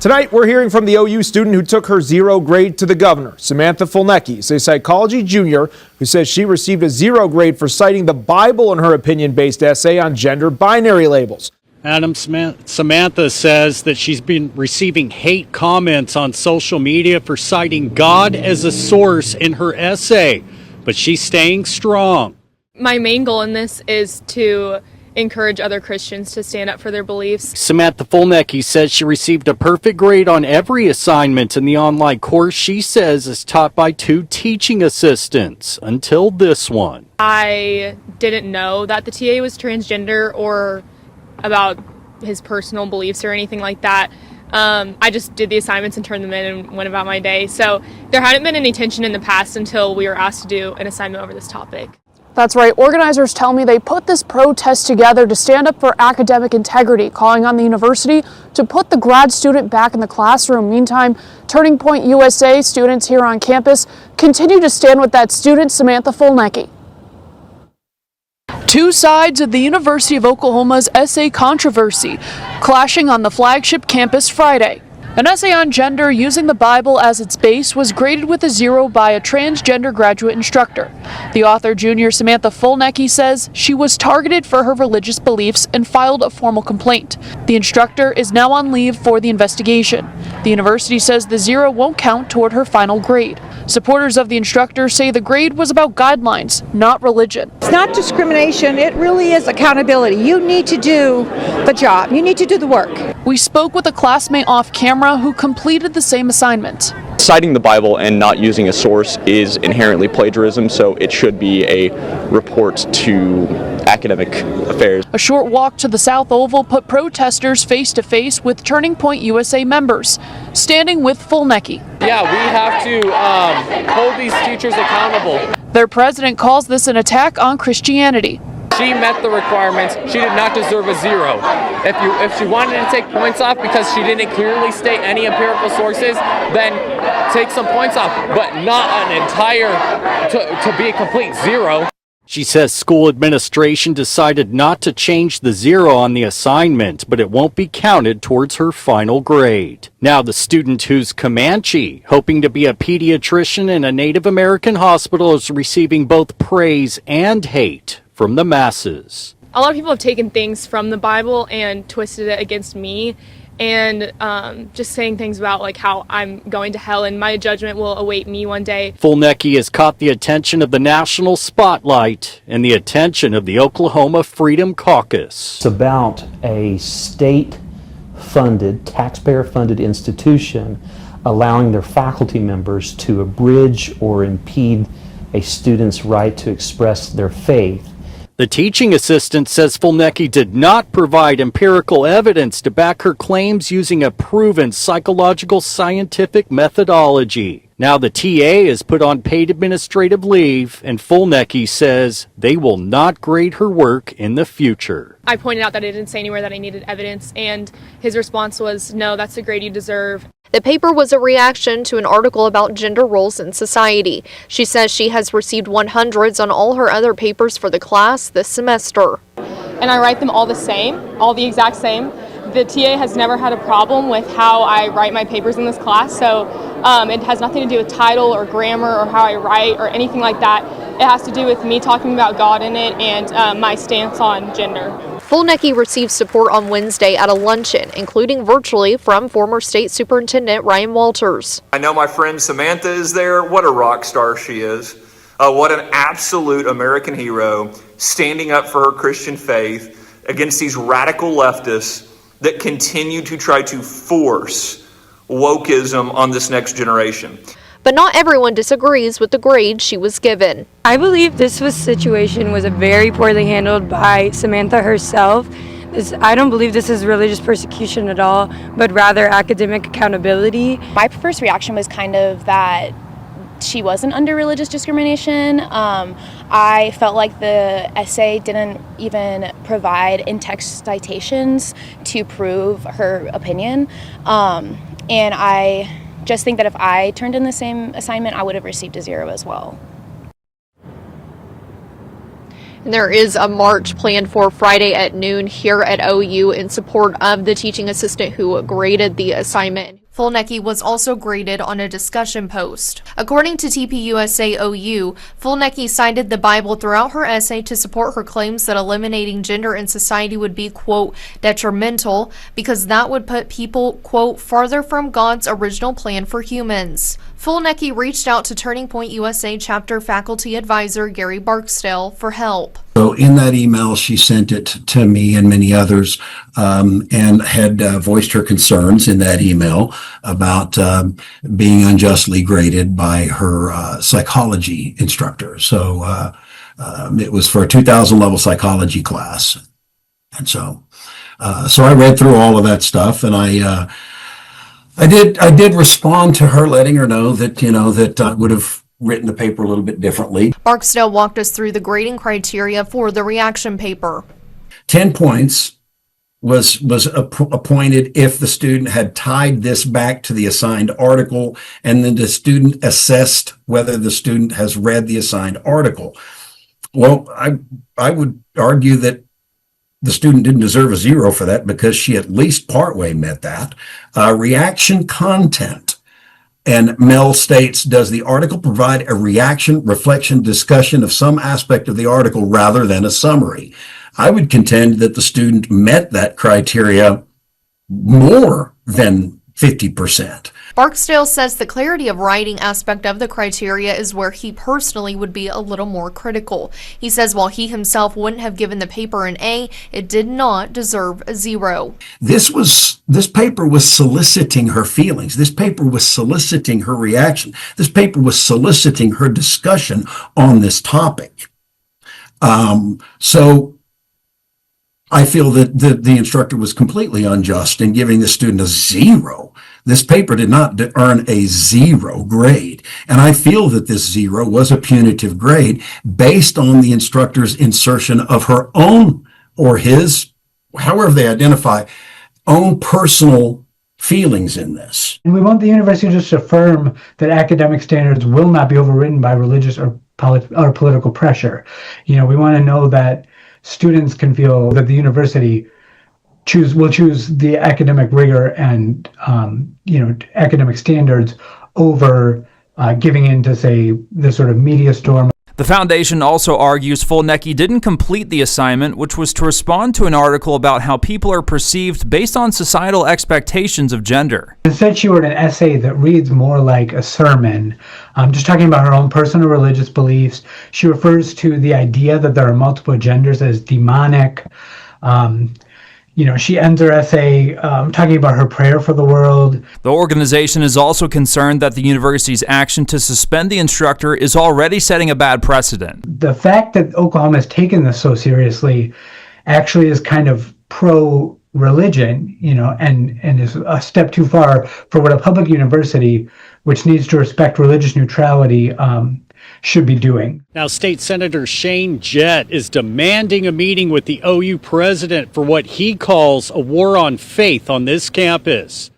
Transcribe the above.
Tonight, we're hearing from the OU student who took her 0 grade to the governor. Samantha Fulnecki is a psychology junior who says she received a 0 grade for citing the Bible in her opinion-based essay on gender binary labels. Samantha says that she's been receiving hate comments on social media for citing God as a source in her essay, but she's staying strong. My main goal in this is to encourage other Christians to stand up for their beliefs. Samantha Fulnecki says she received a perfect grade on every assignment in the online course she says is taught by 2 teaching assistants until this one. I didn't know that the TA was transgender or about his personal beliefs or anything like that. I just did the assignments and turned them in and went about my day. So there hadn't been any tension in the past until we were asked to do an assignment over this topic. That's right. Organizers tell me they put this protest together to stand up for academic integrity, calling on the university to put the grad student back in the classroom. Meantime, Turning Point USA students here on campus continue to stand with that student, Samantha Fulnecki. 2 sides of the University of Oklahoma's essay controversy, clashing on the flagship campus Friday. An essay on gender using the Bible as its base was graded with a 0 by a transgender graduate instructor. The author, junior Samantha Fulnecki, says she was targeted for her religious beliefs and filed a formal complaint. The instructor is now on leave for the investigation. The university says the 0 won't count toward her final grade. Supporters of the instructor say the grade was about guidelines, not religion. It's not discrimination, it really is accountability. You need to do the job, you need to do the work. We spoke with a classmate off camera who completed the same assignment. Citing the Bible and not using a source is inherently plagiarism, so it should be a report to academic affairs. A short walk to the South Oval put protesters face to face with Turning Point USA members, standing with Fulnecki. Yeah, we have to hold these teachers accountable. Their president calls this an attack on Christianity. She met the requirements. She did not deserve a 0. If she wanted to take points off because she didn't clearly state any empirical sources, then take some points off, but not an entire, to be a complete 0. She says school administration decided not to change the 0 on the assignment, but it won't be counted towards her final grade. Now the student who's Comanche, hoping to be a pediatrician in a Native American hospital, is receiving both praise and hate from the masses. A lot of people have taken things from the Bible and twisted it against me, and just saying things about like how I'm going to hell and my judgment will await me one day. Fulnecki has caught the attention of the national spotlight and the attention of the Oklahoma Freedom Caucus. It's about a state-funded, taxpayer-funded institution allowing their faculty members to abridge or impede a student's right to express their faith. The teaching assistant says Fulnecki did not provide empirical evidence to back her claims using a proven psychological scientific methodology. Now the TA is put on paid administrative leave, and Fulnecki says they will not grade her work in the future. I pointed out that I didn't say anywhere that I needed evidence, and his response was, no, that's the grade you deserve. The paper was a reaction to an article about gender roles in society. She says she has received 100s on all her other papers for the class this semester. And I write them all the same, all the exact same. The TA has never had a problem with how I write my papers in this class, so it has nothing to do with title or grammar or how I write or anything like that. It has to do with me talking about God in it and my stance on gender. Fulnecki received support on Wednesday at a luncheon, including virtually from former State Superintendent Ryan Walters. I know my friend Samantha is there. What a rock star she is. What an absolute American hero, standing up for her Christian faith against these radical leftists that continue to try to force wokeism on this next generation. But not everyone disagrees with the grade she was given. I believe this situation was very poorly handled by Samantha herself. I don't believe this is religious persecution at all, but rather academic accountability. My first reaction was kind of that she wasn't under religious discrimination. I felt like the essay didn't even provide in-text citations to prove her opinion. And I just think that if I turned in the same assignment, I would have received a 0 as well. There is a march planned for Friday at noon here at OU in support of the teaching assistant who graded the assignment. Fulnecki was also graded on a discussion post. According to TPUSA OU, Fulnecki cited the Bible throughout her essay to support her claims that eliminating gender in society would be, quote, detrimental because that would put people, quote, farther from God's original plan for humans. Fulnecki reached out to Turning Point USA chapter faculty advisor Gary Barksdale for help. So in that email, she sent it to me and many others, and had voiced her concerns in that email about being unjustly graded by her psychology instructor. So it was for a 2000 level psychology class. And so I read through all of that stuff, and I did respond to her, letting her know that, that I would have written the paper a little bit differently. Barksdale walked us through the grading criteria for the reaction paper. 10 points was appointed if the student had tied this back to the assigned article, and then the student assessed whether the student has read the assigned article. Well, I would argue that the student didn't deserve a 0 for that because she at least partway met that. Reaction content. And Mel states, does the article provide a reaction, reflection, discussion of some aspect of the article rather than a summary? I would contend that the student met that criteria more than 50%. Barksdale says the clarity of writing aspect of the criteria is where he personally would be a little more critical. He says while he himself wouldn't have given the paper an A, it did not deserve a 0. This paper was soliciting her feelings. This paper was soliciting her reaction. This paper was soliciting her discussion on this topic. So I feel that the instructor was completely unjust in giving the student a 0. This paper did not earn a 0 grade. And I feel that this 0 was a punitive grade based on the instructor's insertion of her own or his, however they identify, own personal feelings in this. And we want the university to just affirm that academic standards will not be overridden by religious or political pressure. We want to know that students can feel that the university will choose the academic rigor and academic standards over giving in to, say, the sort of media storm. The foundation also argues Fulnecki didn't complete the assignment, which was to respond to an article about how people are perceived based on societal expectations of gender. Instead, she wrote an essay that reads more like a sermon, just talking about her own personal religious beliefs. She refers to the idea that there are multiple genders as demonic. She ends her essay talking about her prayer for the world. The organization is also concerned that the university's action to suspend the instructor is already setting a bad precedent. The fact that Oklahoma has taken this so seriously actually is kind of pro-religion, and is a step too far for what a public university, which needs to respect religious neutrality, should be doing. Now, State Senator Shane Jett is demanding a meeting with the OU president for what he calls a war on faith on this campus.